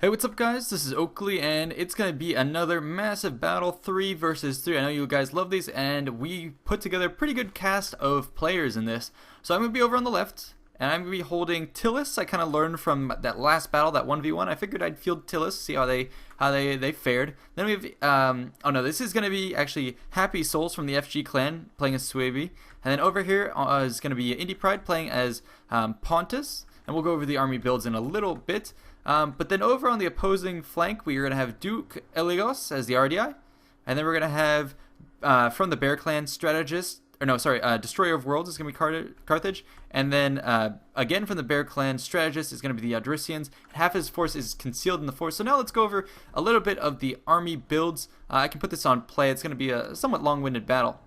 Hey, what's up guys? This is Oakley and it's going to be another massive battle 3 versus 3. I know you guys love these and we put together a pretty good cast of players in this. So I'm going to be over on the left and I'm going to be holding Tillis. I kind of learned from that last battle, that 1v1. I figured I'd field Tillis, see how they fared. Then we have, oh no, this is going to be actually HappySouls from the FG clan playing as Swaby. And then over here is going to be IndyPride playing as Pontus. And we'll go over the army builds in a little bit. But then over on the opposing flank, we are going to have Duke Eligos as the RDI. And then we're going to have, from the Bear Clan, Strategist, or no, sorry, Destroyer of Worlds is going to be Carthage. And then, again, from the Bear Clan, Strategist is going to be the Odrysians. Half his force is concealed in the forest. So now let's go over a little bit of the army builds. I can put this on play. It's going to be a somewhat long-winded battle.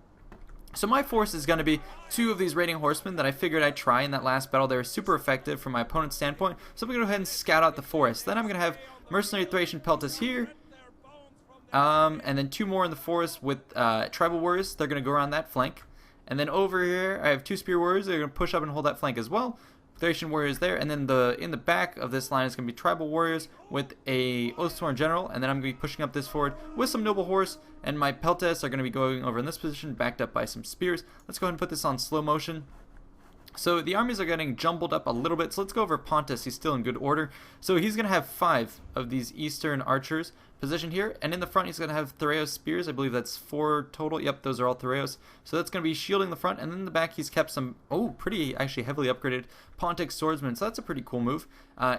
So my force is going to be 2 of these raiding horsemen that I figured I'd try in that last battle. They were super effective from my opponent's standpoint. So I'm going to go ahead and scout out the forest. Then I'm going to have mercenary Thracian Peltas here. And then 2 more in the forest with tribal warriors. They're going to go around that flank. And then over here I have 2 spear warriors. They're going to push up and hold that flank as well. Thracian warriors there, and then in the back of this line is going to be tribal warriors with a Oathsworn general, and then I'm going to be pushing up this forward with some noble horse, and my Peltas are going to be going over in this position, backed up by some spears. Let's go ahead and put this on slow motion. So the armies are getting jumbled up a little bit, so let's go over Pontus. He's still in good order. So he's going to have 5 of these eastern archers positioned here, and in the front he's going to have Thureos spears. I believe that's 4 total. Yep, those are all Thureos. So that's going to be shielding the front, and then in the back he's kept some, pretty actually heavily upgraded Pontic swordsmen, so that's a pretty cool move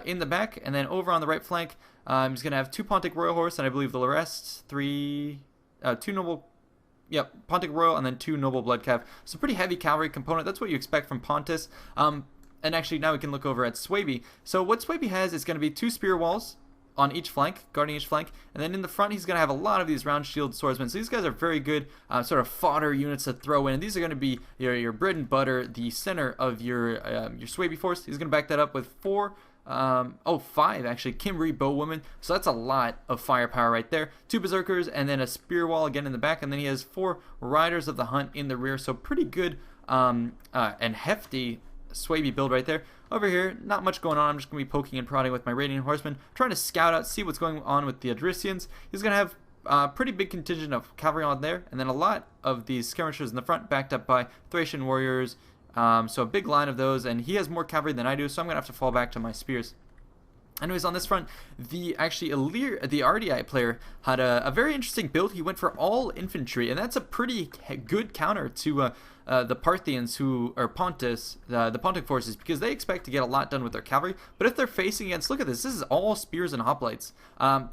in the back. And then over on the right flank, he's going to have 2 Pontic royal horse, and I believe the rest 2 noble. Yep, Pontic Royal and then 2 Noble Blood Cav. So pretty heavy cavalry component. That's what you expect from Pontus. And actually now we can look over at Swaby. So what Swaby has is going to be 2 spear walls on each flank, guarding each flank. And then in the front he's going to have a lot of these round shield swordsmen. So these guys are very good sort of fodder units to throw in. And these are going to be your bread and butter, the center of your Swaby force. He's going to back that up with 5 actually, Kimberly bowwomen, so that's a lot of firepower right there. 2 berserkers and then a spear wall again in the back, and then he has 4 riders of the hunt in the rear, so pretty good and hefty Swaby build right there. Over here, not much going on. I'm just going to be poking and prodding with my raiding horsemen, trying to scout out, see what's going on with the Odrysians. He's going to have a pretty big contingent of cavalry on there, and then a lot of these skirmishers in the front, backed up by Thracian warriors. So a big line of those, and he has more cavalry than I do, so I'm going to have to fall back to my spears. Anyways, on this front, the RDI player had a very interesting build. He went for all infantry, and that's a pretty good counter to the Parthians, who are Pontus, the Pontic forces, because they expect to get a lot done with their cavalry. But if they're facing against, look at this is all spears and hoplites.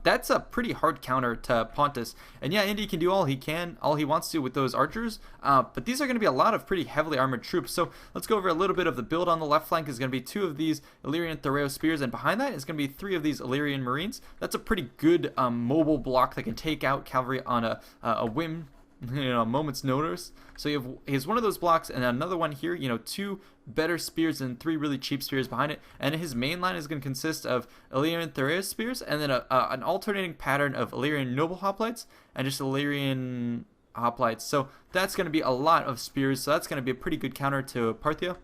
That's a pretty hard counter to Pontus. And yeah, Indy can do all he wants to with those archers. But these are going to be a lot of pretty heavily armored troops. So let's go over a little bit of the build. On the left flank is going to be 2 of these Illyrian Thureos spears, and behind that is going to be 3 of these Illyrian marines. That's a pretty good mobile block that can take out cavalry on a whim, a moment's notice. So he has one of those blocks and another one here, 2 better spears and 3 really cheap spears behind it. And his main line is going to consist of Illyrian Thureos spears and then an alternating pattern of Illyrian noble hoplites and just Illyrian hoplites. So that's going to be a lot of spears, so that's going to be a pretty good counter to Parthia.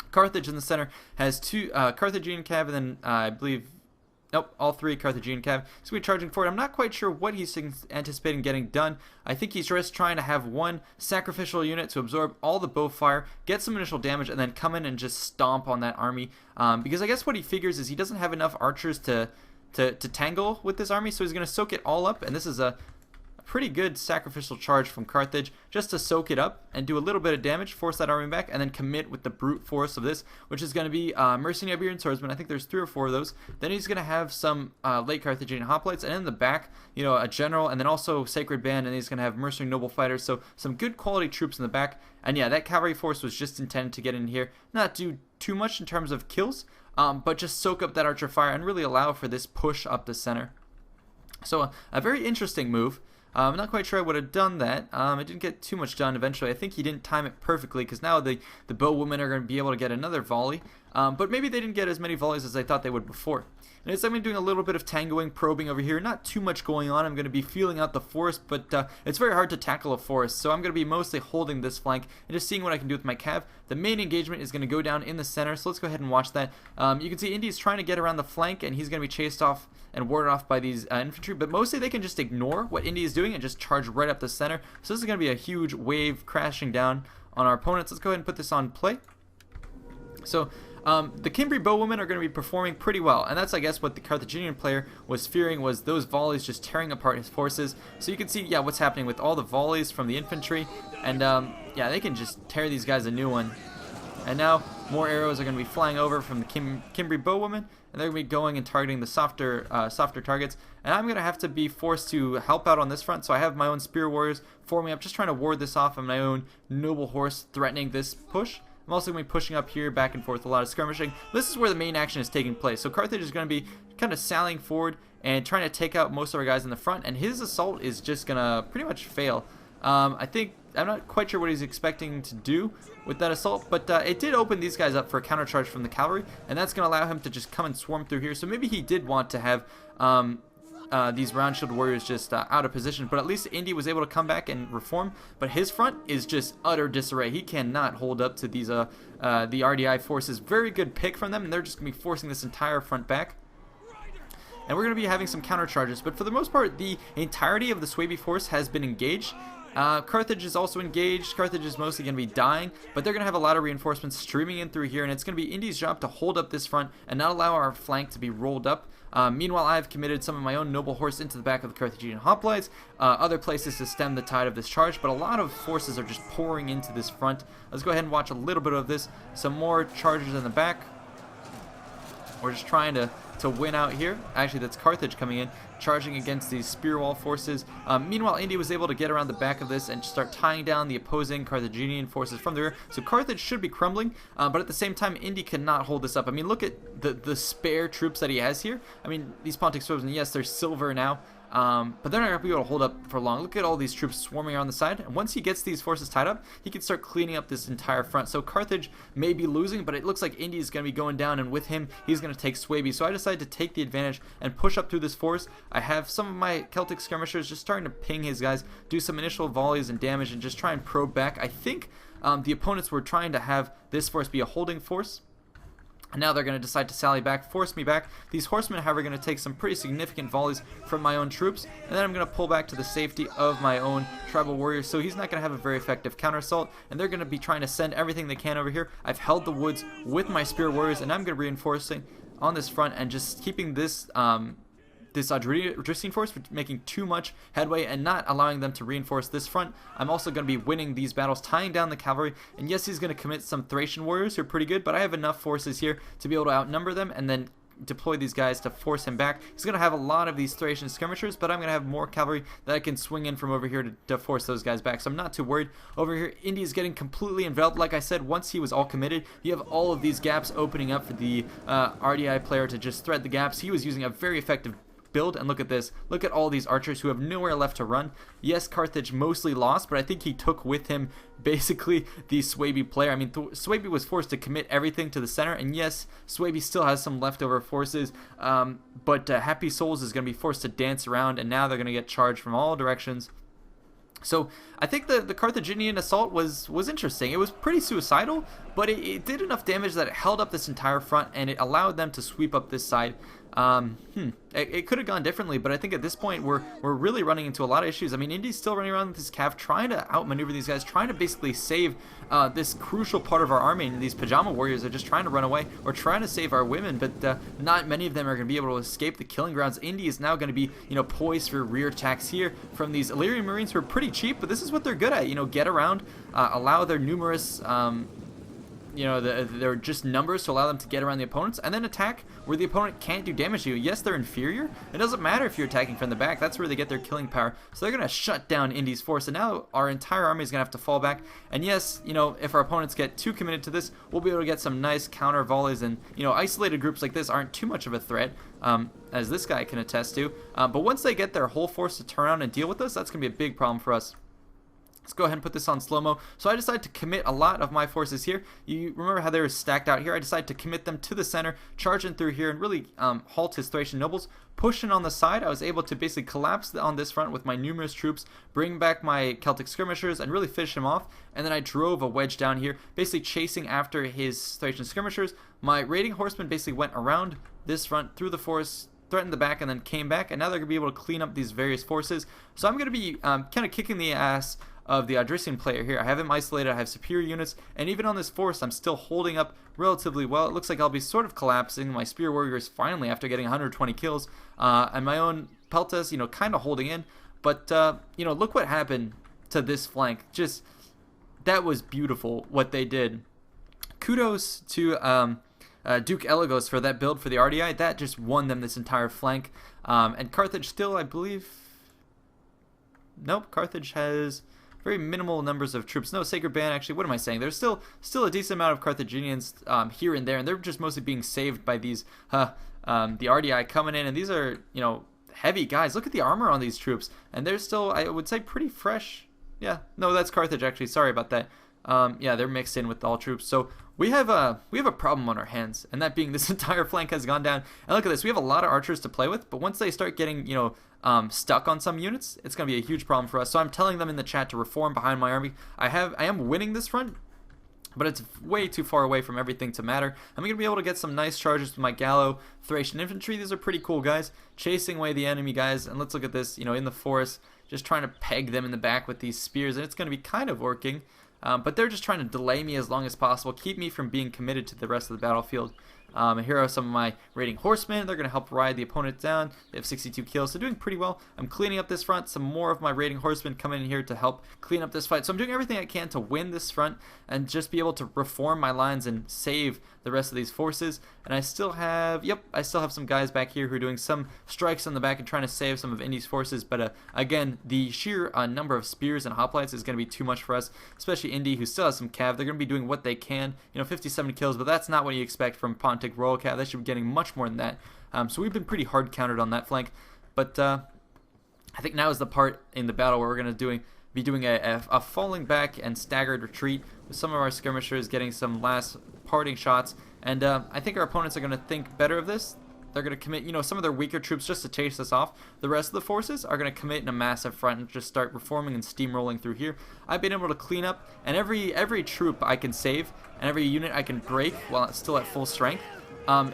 Carthage in the center has 2 Carthaginian cav, and then I believe, nope, all 3 Carthaginian cav. So we're charging forward. I'm not quite sure what he's anticipating getting done. I think he's just trying to have 1 sacrificial unit to absorb all the bow fire, get some initial damage, and then come in and just stomp on that army. Because I guess what he figures is he doesn't have enough archers to tangle with this army, so he's going to soak it all up, and this is a pretty good sacrificial charge from Carthage, just to soak it up and do a little bit of damage, force that army back, and then commit with the brute force of this, which is going to be mercenary Iberian swordsmen. I think there's 3 or 4 of those. Then he's going to have some late Carthaginian hoplites, and in the back, a general, and then also sacred band, and he's going to have mercenary noble fighters. So some good quality troops in the back. And yeah, that cavalry force was just intended to get in here, not do too much in terms of kills, but just soak up that archer fire and really allow for this push up the center. So a very interesting move. I'm not quite sure I would have done that. It didn't get too much done eventually. I think he didn't time it perfectly, because now the bowwomen are going to be able to get another volley. but maybe they didn't get as many volleys as I thought they would before. And as I'm doing a little bit of tangoing, probing over here, not too much going on. I'm going to be feeling out the forest, but it's very hard to tackle a forest, so I'm going to be mostly holding this flank and just seeing what I can do with my cav. The main engagement is going to go down in the center, so let's go ahead and watch that. You can see Indy's trying to get around the flank, and he's going to be chased off and warded off by these infantry, but mostly they can just ignore what Indy is doing and just charge right up the center. So this is going to be a huge wave crashing down on our opponents. Let's go ahead and put this on play. So the Cimbri bowwomen are going to be performing pretty well, and that's, I guess, what the Carthaginian player was fearing, was those volleys just tearing apart his forces. So you can see, yeah, what's happening with all the volleys from the infantry, and yeah, they can just tear these guys a new one. And now more arrows are going to be flying over from the Cimbri bowwomen, and they're going to be going and targeting the softer targets. And I'm going to have to be forced to help out on this front, so I have my own spear warriors forming up, just trying to ward this off, and my own noble horse threatening this push. I'm also going to be pushing up here, back and forth, a lot of skirmishing. This is where the main action is taking place. So Carthage is going to be kind of sallying forward and trying to take out most of our guys in the front, and his assault is just going to pretty much fail. I'm not quite sure what he's expecting to do with that assault, but it did open these guys up for a countercharge from the cavalry, and that's going to allow him to just come and swarm through here. So maybe he did want to have these round shield warriors just out of position, but at least Indy was able to come back and reform. But his front is just utter disarray. He cannot hold up to these the RDI forces. Very good pick from them, and they're just going to be forcing this entire front back. And we're going to be having some counter charges, but for the most part, the entirety of the Suebi force has been engaged. Carthage is also engaged. Carthage is mostly going to be dying, but they're going to have a lot of reinforcements streaming in through here, and it's going to be Indy's job to hold up this front and not allow our flank to be rolled up. Meanwhile, I've committed some of my own noble horse into the back of the Carthaginian hoplites, other places to stem the tide of this charge, but a lot of forces are just pouring into this front. Let's go ahead and watch a little bit of this. Some more charges in the back. We're just trying to win out here. Actually, that's Carthage coming in, charging against these spear wall forces. Meanwhile, Indy was able to get around the back of this and start tying down the opposing Carthaginian forces from the rear. So Carthage should be crumbling, but at the same time, Indy cannot hold this up. I mean, look at the spare troops that he has here. I mean, these Pontic swordsmen, yes, they're silver now, but they're not going to be able to hold up for long. Look at all these troops swarming around the side, and once he gets these forces tied up, he can start cleaning up this entire front. So Carthage may be losing, but it looks like Indy is going to be going down, and with him, he's going to take Suebi. So I decided to take the advantage and push up through this force. I have some of my Celtic skirmishers just starting to ping his guys, do some initial volleys and damage, and just try and probe back. I think the opponents were trying to have this force be a holding force. And now they're going to decide to sally back, force me back. These horsemen, however, are going to take some pretty significant volleys from my own troops, and then I'm going to pull back to the safety of my own tribal warriors. So he's not going to have a very effective counter assault, and they're going to be trying to send everything they can over here. I've held the woods with my spear warriors, and I'm going to be reinforcing on this front and just keeping this this Adristine force for making too much headway and not allowing them to reinforce this front. I'm also going to be winning these battles, tying down the cavalry, and yes, he's going to commit some Thracian warriors who are pretty good, but I have enough forces here to be able to outnumber them and then deploy these guys to force him back. He's going to have a lot of these Thracian skirmishers, but I'm going to have more cavalry that I can swing in from over here to force those guys back, so I'm not too worried. Over here, Indy is getting completely enveloped. Like I said, once he was all committed, you have all of these gaps opening up for the RDI player to just thread the gaps. He was using a very effective build, and look at this. Look at all these archers who have nowhere left to run. Yes, Carthage mostly lost, but I think he took with him basically the Suebi player. I mean, Suebi was forced to commit everything to the center, and yes, Suebi still has some leftover forces, but HappySouls is going to be forced to dance around, and now they're going to get charged from all directions. So I think the Carthaginian assault was interesting. It was pretty suicidal, but it did enough damage that it held up this entire front, and it allowed them to sweep up this side. It could have gone differently, but I think at this point we're really running into a lot of issues. I mean, Indy's still running around with this cav, trying to outmaneuver these guys, trying to basically save this crucial part of our army, and these pajama warriors are just trying to run away or trying to save our women, but not many of them are going to be able to escape the killing grounds. Indy is now going to be, poised for rear attacks here from these Illyrian Marines who are pretty cheap, but this is what they're good at. Get around, allow their numerous they're just numbers to allow them to get around the opponents, and then attack where the opponent can't do damage to you. Yes, they're inferior. It doesn't matter if you're attacking from the back. That's where they get their killing power. So they're going to shut down Indy's force, and now our entire army is going to have to fall back. And yes, if our opponents get too committed to this, we'll be able to get some nice counter volleys, and isolated groups like this aren't too much of a threat, as this guy can attest to. But once they get their whole force to turn around and deal with us, that's going to be a big problem for us. Let's go ahead and put this on slow-mo. So I decided to commit a lot of my forces here. You remember how they were stacked out here? I decided to commit them to the center, charge in through here, and really halt his Thracian nobles. Pushing on the side, I was able to basically collapse on this front with my numerous troops, bring back my Celtic skirmishers, and really finish him off. And then I drove a wedge down here, basically chasing after his Thracian skirmishers. My raiding horsemen basically went around this front, through the forest, threatened the back, and then came back. And now they're going to be able to clean up these various forces. So I'm going to be kind of kicking the ass of the Odrysian player here. I have him isolated, I have superior units, and even on this force I'm still holding up relatively well. It looks like I'll be sort of collapsing. My spear warriors finally, after getting 120 kills, and my own Peltas, you know, kind of holding in. But you know, look what happened to this flank. Just, that was beautiful what they did. Kudos to Duke Eligos for that build for the RDI. That just won them this entire flank. And Carthage still, I believe, nope, Carthage has very minimal numbers of troops. No, Sacred Band, actually, what am I saying? There's still a decent amount of Carthaginians here and there, and they're just mostly being saved by these, the RDI coming in, and these are, you know, heavy guys. Look at the armor on these troops, and they're still, I would say, pretty fresh. Yeah, no, that's Carthage, actually, sorry about that. Yeah, they're mixed in with all troops, so we have a problem on our hands, and that being this entire flank has gone down. And look at this, we have a lot of archers to play with, but once they start getting, you know, stuck on some units, it's going to be a huge problem for us. So I'm telling them in the chat to reform behind my army. I am winning this front, but it's way too far away from everything to matter. I'm going to be able to get some nice charges with my Gallo Thracian infantry. These are pretty cool guys, chasing away the enemy guys. And let's look at this, you know, in the forest, just trying to peg them in the back with these spears, and it's going to be kind of working. But they're just trying to delay me as long as possible, keep me from being committed to the rest of the battlefield. And here are some of my raiding horsemen. They're going to help ride the opponent down. They have 62 kills, so doing pretty well. I'm cleaning up this front. Some more of my raiding horsemen come in here to help clean up this fight. So I'm doing everything I can to win this front and just be able to reform my lines and save the rest of these forces. And I still have, I still have some guys back here who are doing some strikes on the back and trying to save some of Indy's forces. But again, the sheer number of spears and hoplites is going to be too much for us, especially Indy, who still has some cav. They're going to be doing what they can. You know, 57 kills, but that's not what you expect from Pontic Royal Cav. They should be getting much more than that. So we've been pretty hard countered on that flank. But I think now is the part in the battle where we're going to be doing a falling back and staggered retreat with some of our skirmishers getting some last parting shots. And I think our opponents are going to think better of this. They're going to commit, you know, some of their weaker troops just to chase us off. The rest of the forces are going to commit in a massive front and just start reforming and steamrolling through here. I've been able to clean up, and every troop I can save and every unit I can break while it's still at full strength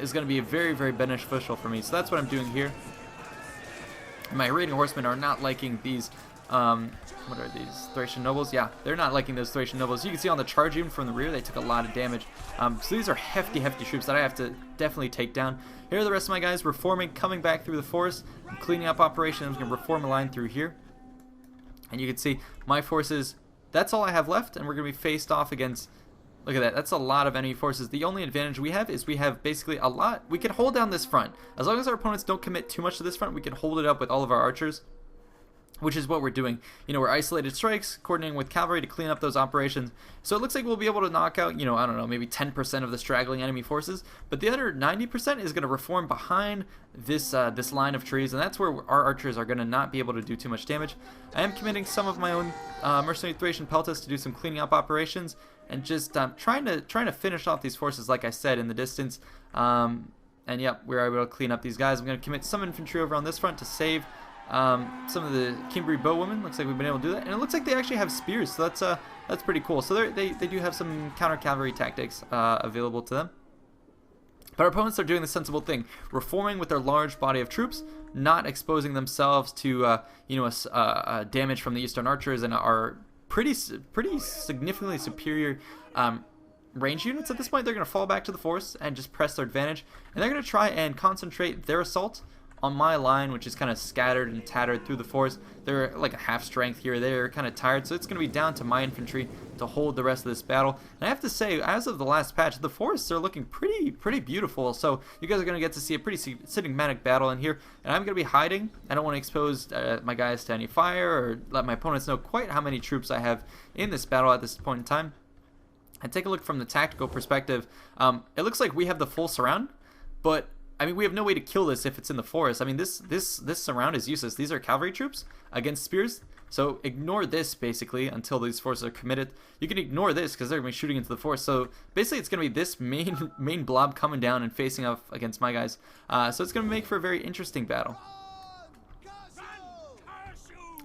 is going to be very, very beneficial for me. So that's what I'm doing here. My raiding horsemen are not liking these, what are these, Thracian nobles? Yeah, they're not liking those Thracian nobles. You can see on the charge even from the rear, they took a lot of damage. So these are hefty troops that I have to definitely take down. Here are the rest of my guys reforming, coming back through the forest. I'm cleaning up operations. I'm going to reform a line through here. And you can see my forces, that's all I have left, and we're going to be faced off against, look at that, that's a lot of enemy forces. The only advantage we have is we have basically a lot, we can hold down this front. As long as our opponents don't commit too much to this front, we can hold it up with all of our archers, which is what we're doing. You know, we're isolated strikes, coordinating with cavalry to clean up those operations. So it looks like we'll be able to knock out, you know, I don't know, maybe 10% of the straggling enemy forces, but the other 90% is going to reform behind this this line of trees, and that's where our archers are going to not be able to do too much damage. I am committing some of my own mercenary Thracian Peltas to do some cleaning up operations, and just trying to finish off these forces, like I said, in the distance. And yep, we're able to clean up these guys. I'm going to commit some infantry over on this front to save some of the Kimberly bowwomen. Looks like we've been able to do that, and it looks like they actually have spears, so that's pretty cool. So they do have some counter cavalry tactics available to them. But our opponents are doing the sensible thing, reforming with their large body of troops, not exposing themselves to you know, damage from the Eastern archers, and are pretty significantly superior range units. At this point, they're going to fall back to the force and just press their advantage, and they're going to try and concentrate their assault on my line, which is kind of scattered and tattered through the forest. They're like a half strength here. They're kind of tired, so it's going to be down to my infantry to hold the rest of this battle. And I have to say, as of the last patch, the forests are looking pretty beautiful. So you guys are going to get to see a pretty cinematic battle in here. And I'm going to be hiding. I don't want to expose my guys to any fire or let my opponents know quite how many troops I have in this battle at this point in time. And take a look from the tactical perspective. It looks like we have the full surround, but I mean, we have no way to kill this if it's in the forest. I mean, this surround is useless. These are cavalry troops against spears. So ignore this basically until these forces are committed. You can ignore this because they're going to be shooting into the forest. So basically it's going to be this main blob coming down and facing off against my guys. So it's going to make for a very interesting battle.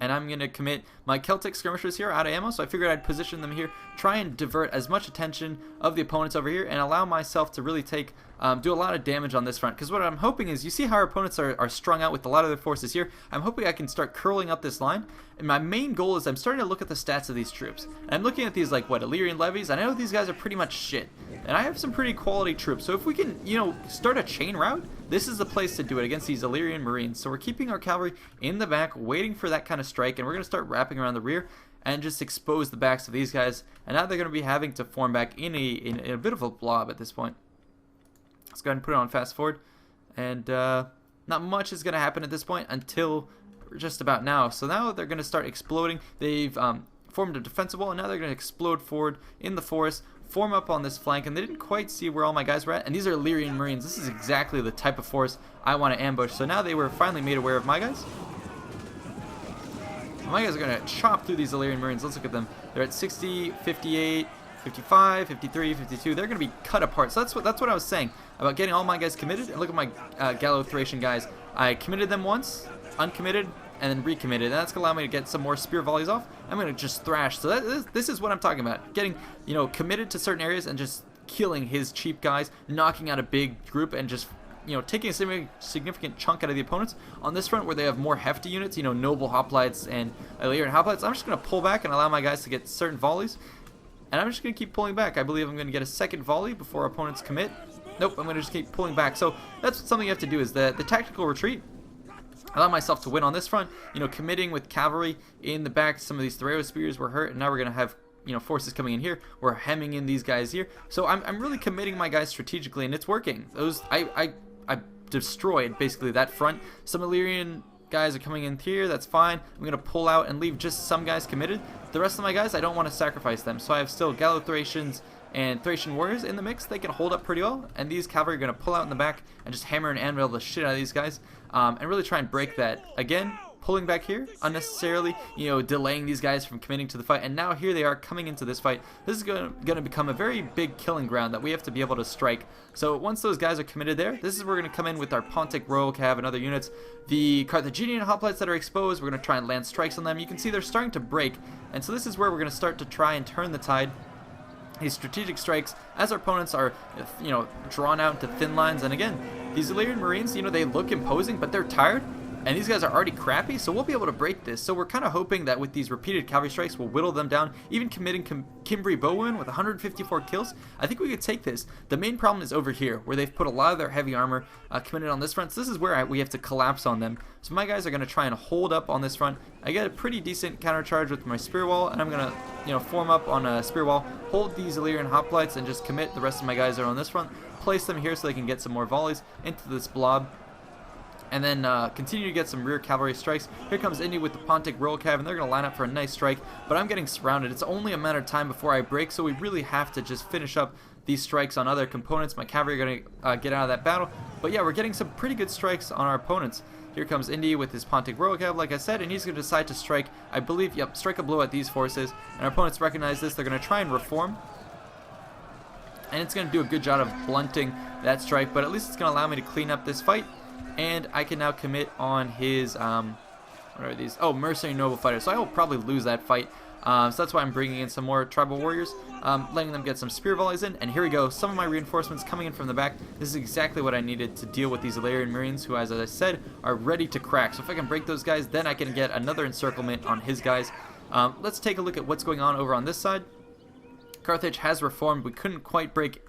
And I'm going to commit my Celtic skirmishers here out of ammo, so I figured I'd position them here, try and divert as much attention of the opponents over here, and allow myself to really take, do a lot of damage on this front. Because what I'm hoping is, you see how our opponents are strung out with a lot of their forces here. I'm hoping I can start curling up this line, and my main goal is I'm starting to look at the stats of these troops. And I'm looking at these, like, what, Illyrian levies? I know these guys are pretty much shit, and I have some pretty quality troops, so if we can, you know, start a chain route, this is the place to do it against these Illyrian Marines. So we're keeping our cavalry in the back, waiting for that kind of strike, and we're going to start wrapping around the rear and just expose the backs of these guys. And now they're going to be having to form back in a bit of a blob at this point. Let's go ahead and put it on fast forward. And not much is going to happen at this point until just about now. So now they're going to start exploding. They've formed a defensive wall, and now they're going to explode forward in the forest, form up on this flank, and they didn't quite see where all my guys were at. And these are Illyrian Marines. This is exactly the type of force I want to ambush. So now they were finally made aware of my guys. My guys are going to chop through these Illyrian Marines. Let's look at them. They're at 60, 58, 55, 53, 52. They're going to be cut apart. So that's what I was saying about getting all my guys committed. And look at my Gallo-Thracian guys. I committed them once, uncommitted, and then recommitted. And that's going to allow me to get some more spear volleys off. I'm going to just thrash. So this is what I'm talking about. Getting, you know, committed to certain areas and just killing his cheap guys, knocking out a big group, and just, you know, taking a significant chunk out of the opponents. On this front where they have more hefty units, you know, noble hoplites and Illyrian hoplites, I'm just going to pull back and allow my guys to get certain volleys. And I'm just going to keep pulling back. I believe I'm going to get a second volley before opponents commit. Nope, I'm going to just keep pulling back. So that's something you have to do, is the tactical retreat. Allow myself to win on this front, you know, committing with cavalry in the back. Some of these Thoreo spears were hurt, and now we're going to have, you know, forces coming in here. We're hemming in these guys here. So I'm really committing my guys strategically, and it's working. Those I destroyed basically that front. Some Illyrian guys are coming in here. That's fine. I'm going to pull out and leave just some guys committed. The rest of my guys, I don't want to sacrifice them. So I have still Gallo-Thracians and Thracian warriors in the mix. They can hold up pretty well, and these cavalry are going to pull out in the back and just hammer and anvil the shit out of these guys, and really try and break that. Again, pulling back here unnecessarily, you know, delaying these guys from committing to the fight, and now here they are coming into this fight. This is going to become a very big killing ground that we have to be able to strike. So once those guys are committed there, this is where we're going to come in with our Pontic Royal Cav and other units. The Carthaginian hoplites that are exposed, we're going to try and land strikes on them. You can see they're starting to break, and so this is where we're going to start to try and turn the tide. These strategic strikes as our opponents are, you know, drawn out into thin lines. And again, these Illyrian Marines, you know, they look imposing, but they're tired, and these guys are already crappy, so we'll be able to break this. So we're kind of hoping that with these repeated cavalry strikes, we'll whittle them down. Even committing Cimbri Bowman with 154 kills, I think we could take this. The main problem is over here, where they've put a lot of their heavy armor committed on this front. So this is where we have to collapse on them. So my guys are going to try and hold up on this front. I get a pretty decent countercharge with my spear wall, and I'm going to, you know, form up on a spear wall, hold these Illyrian hoplites, and just commit. The rest of my guys are on this front. Place them here so they can get some more volleys into this blob. And then continue to get some rear cavalry strikes. Here comes Indy with the Pontic Royal Cav, and they're going to line up for a nice strike. But I'm getting surrounded. It's only a matter of time before I break, so we really have to just finish up these strikes on other components. My cavalry are going to get out of that battle. But yeah, we're getting some pretty good strikes on our opponents. Here comes Indy with his Pontic Royal Cav, like I said, and he's going to decide to strike, I believe, yep, strike a blow at these forces. And our opponents recognize this. They're going to try and reform. And it's going to do a good job of blunting that strike, but at least it's going to allow me to clean up this fight. And I can now commit on his, what are these? Oh, Mercenary Noble Fighter. So I will probably lose that fight. So that's why I'm bringing in some more Tribal Warriors, letting them get some Spear Volleys in. And here we go. Some of my reinforcements coming in from the back. This is exactly what I needed to deal with these Illyrian Marines, who, as I said, are ready to crack. So if I can break those guys, then I can get another encirclement on his guys. Let's take a look at what's going on over on this side. Carthage has reformed. We couldn't quite break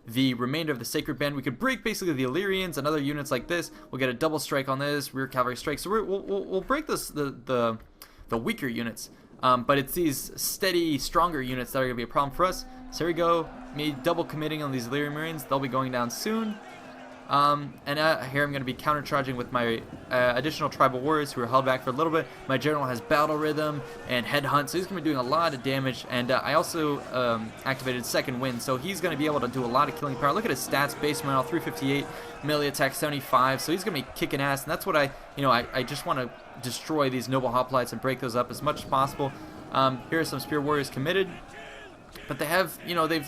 the remainder of the Sacred Band. We could break basically the Illyrians and other units like this. We'll get a double strike on this, rear cavalry strike. So we'll break this the weaker units. But it's these steady, stronger units that are going to be a problem for us. So here we go. Me double committing on these Illyrian Marines. They'll be going down soon. Here I'm going to be counter-charging with my additional tribal warriors who are held back for a little bit. My general has battle rhythm and headhunt, so he's going to be doing a lot of damage. And I also activated second wind, so he's going to be able to do a lot of killing power. Look at his stats: base morale 358, melee attack 75. So he's going to be kicking ass, and that's what I just want to destroy these noble hoplites and break those up as much as possible. Here are some spear warriors committed. But they have,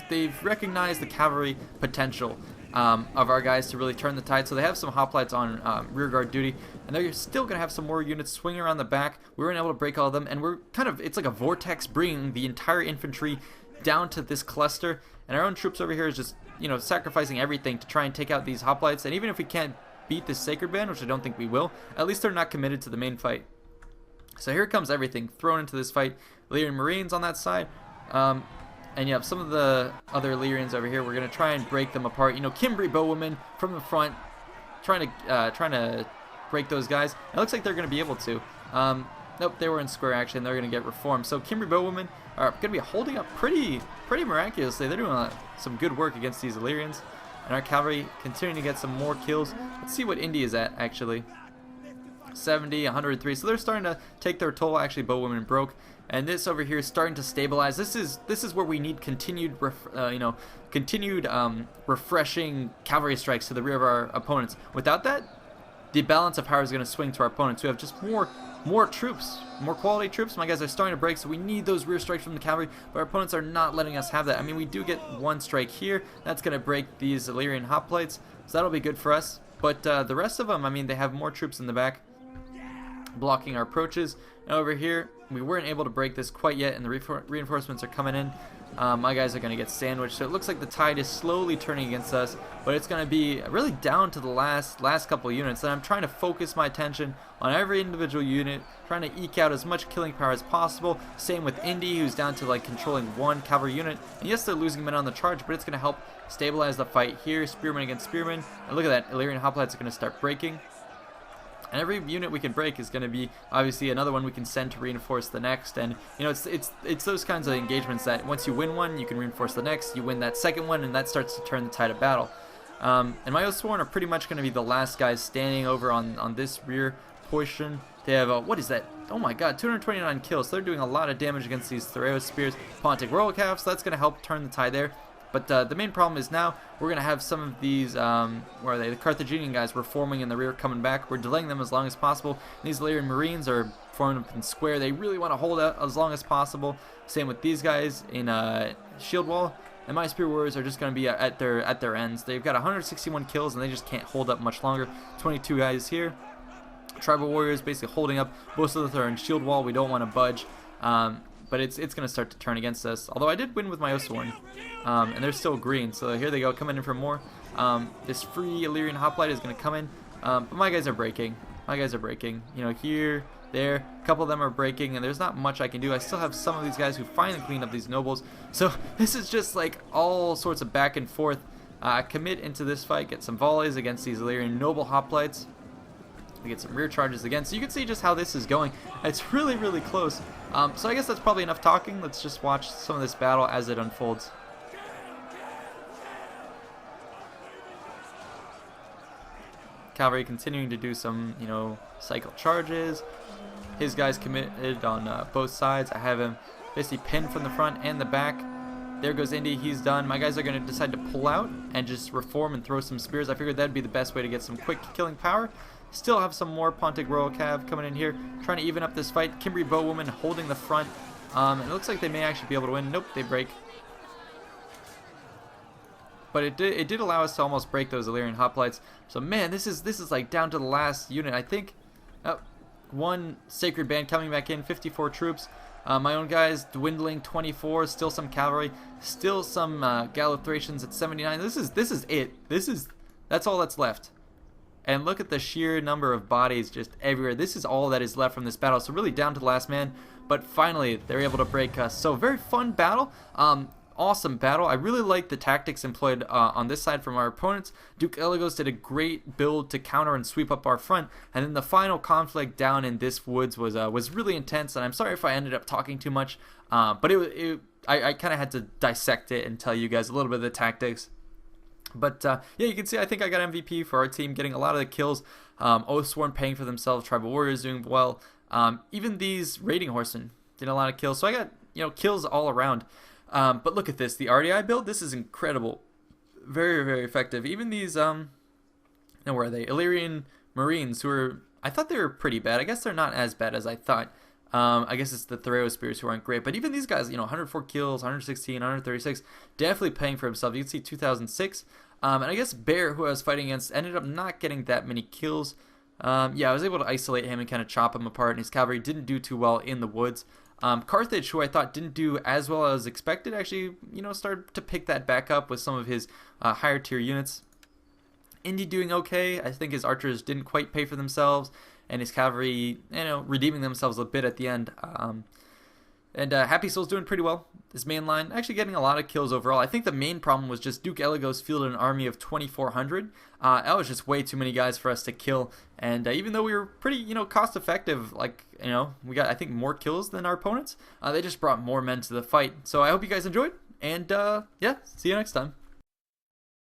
they've recognized the cavalry potential of our guys to really turn the tide. So they have some hoplites on rearguard duty, and they're still going to have some more units swinging around the back. We weren't able to break all of them, and we're it's like a vortex bringing the entire infantry down to this cluster. And our own troops over here is just, sacrificing everything to try and take out these hoplites. And even if we can't beat this sacred band, which I don't think we will, at least they're not committed to the main fight. So here comes everything thrown into this fight. Illyrian Marines on that side. And yeah, some of the other Illyrians over here, we're going to try and break them apart. Cimbri bowwomen from the front, trying to break those guys. It looks like they're going to be able to. Nope, they were in square action. They're going to get reformed. So Cimbri bowwomen are going to be holding up pretty miraculously. They're doing some good work against these Illyrians. And our cavalry continuing to get some more kills. Let's see what Indy is at, actually. 70, 103. So they're starting to take their toll. Actually, bowwomen broke. And this over here is starting to stabilize. This is where we need continued refreshing cavalry strikes to the rear of our opponents. Without that, the balance of power is going to swing to our opponents. We have just more troops, more quality troops. My guys are starting to break, so we need those rear strikes from the cavalry, but our opponents are not letting us have that. I mean, we do get one strike here. That's going to break these Illyrian hoplites, so that'll be good for us. But the rest of them, I mean, they have more troops in the back blocking our approaches. And over here, we weren't able to break this quite yet, and the reinforcements are coming in. My guys are going to get sandwiched, so it looks like the tide is slowly turning against us, but it's going to be really down to the last couple units. And I'm trying to focus my attention on every individual unit, trying to eke out as much killing power as possible. Same with Indy, who's down to controlling one cavalry unit. And yes, they're losing men on the charge, but it's going to help stabilize the fight here. Spearmen against spearmen, and look at that, Illyrian hoplites are going to start breaking. And every unit we can break is going to be obviously another one we can send to reinforce the next. And it's those kinds of engagements that once you win one, you can reinforce the next. You win that second one, and that starts to turn the tide of battle. And my Oathsworn are pretty much going to be the last guys standing over on this rear portion. They have what is that? Oh my God, 229 kills. So they're doing a lot of damage against these Thoreau spears. Pontic Royal Calves, so that's going to help turn the tide there. But the main problem is now we're going to have some of these, where are they? The Carthaginian guys reforming in the rear coming back. We're delaying them as long as possible. And these Illyrian Marines are forming up in square. They really want to hold out as long as possible. Same with these guys in shield wall. And my spear warriors are just going to be at their ends. They've got 161 kills, and they just can't hold up much longer. 22 guys here. Tribal warriors basically holding up. Most of them are in shield wall. We don't want to budge. But it's going to start to turn against us. Although I did win with my Oathsworn. And they're still green. So here they go, coming in for more. This free Illyrian hoplite is going to come in. But my guys are breaking. Here, there. A couple of them are breaking. And there's not much I can do. I still have some of these guys who finally cleaned up these nobles. So this is just all sorts of back and forth. Commit into this fight. Get some volleys against these Illyrian noble hoplites. We get some rear charges again. So you can see just how this is going. It's really, really close. So I guess that's probably enough talking. Let's just watch some of this battle as it unfolds. Cavalry continuing to do some, cycle charges. His guys committed on both sides. I have him basically pinned from the front and the back. There goes Indy. He's done. My guys are going to decide to pull out and just reform and throw some spears. I figured that'd be the best way to get some quick killing power. Still have some more Pontic Royal Cav coming in here, trying to even up this fight. Cimbri bowwomen holding the front. It looks like they may actually be able to win. Nope, they break. But it did allow us to almost break those Illyrian hoplites. So man, this is down to the last unit. I think one sacred band coming back in, 54 troops. My own guys dwindling, 24. Still some cavalry. Still some Gallithracians at 79. This is it. That's all that's left. And look at the sheer number of bodies just everywhere. This is all that is left from this battle. So really down to the last man. But finally, they're able to break us. So very fun battle. Awesome battle. I really like the tactics employed on this side from our opponents. Duke Eligos did a great build to counter and sweep up our front. And then the final conflict down in this woods was really intense. And I'm sorry if I ended up talking too much. But I kind of had to dissect it and tell you guys a little bit of the tactics. But yeah, you can see I think I got MVP for our team, getting a lot of the kills. Oathsworn paying for themselves, Tribal Warriors doing well. Even these Raiding Horsemen did a lot of kills. So I got, you know, kills all around. But look at this, the RDI build. This is incredible, very, very effective. Even these now where are they? Illyrian Marines, who are, I thought they were pretty bad. I guess they're not as bad as I thought. I guess it's the Thereo Spears who aren't great, but even these guys, you know, 104 kills, 116, 136, definitely paying for himself. You can see 2006. And I guess Bear, who I was fighting against, ended up not getting that many kills. Yeah, I was able to isolate him and kind of chop him apart, and his cavalry didn't do too well in the woods. Carthage, who I thought didn't do as well as expected, actually, you know, started to pick that back up with some of his higher tier units. Indy doing okay. I think his archers didn't quite pay for themselves, and his cavalry, you know, redeeming themselves a bit at the end. And HappySouls doing pretty well. His main line actually getting a lot of kills overall. I think the main problem was just Duke Eligos fielded an army of 2,400. That was just way too many guys for us to kill. And even though we were pretty, you know, cost effective, like, you know, we got, I think, more kills than our opponents, they just brought more men to the fight. So I hope you guys enjoyed. And yeah, see you next time.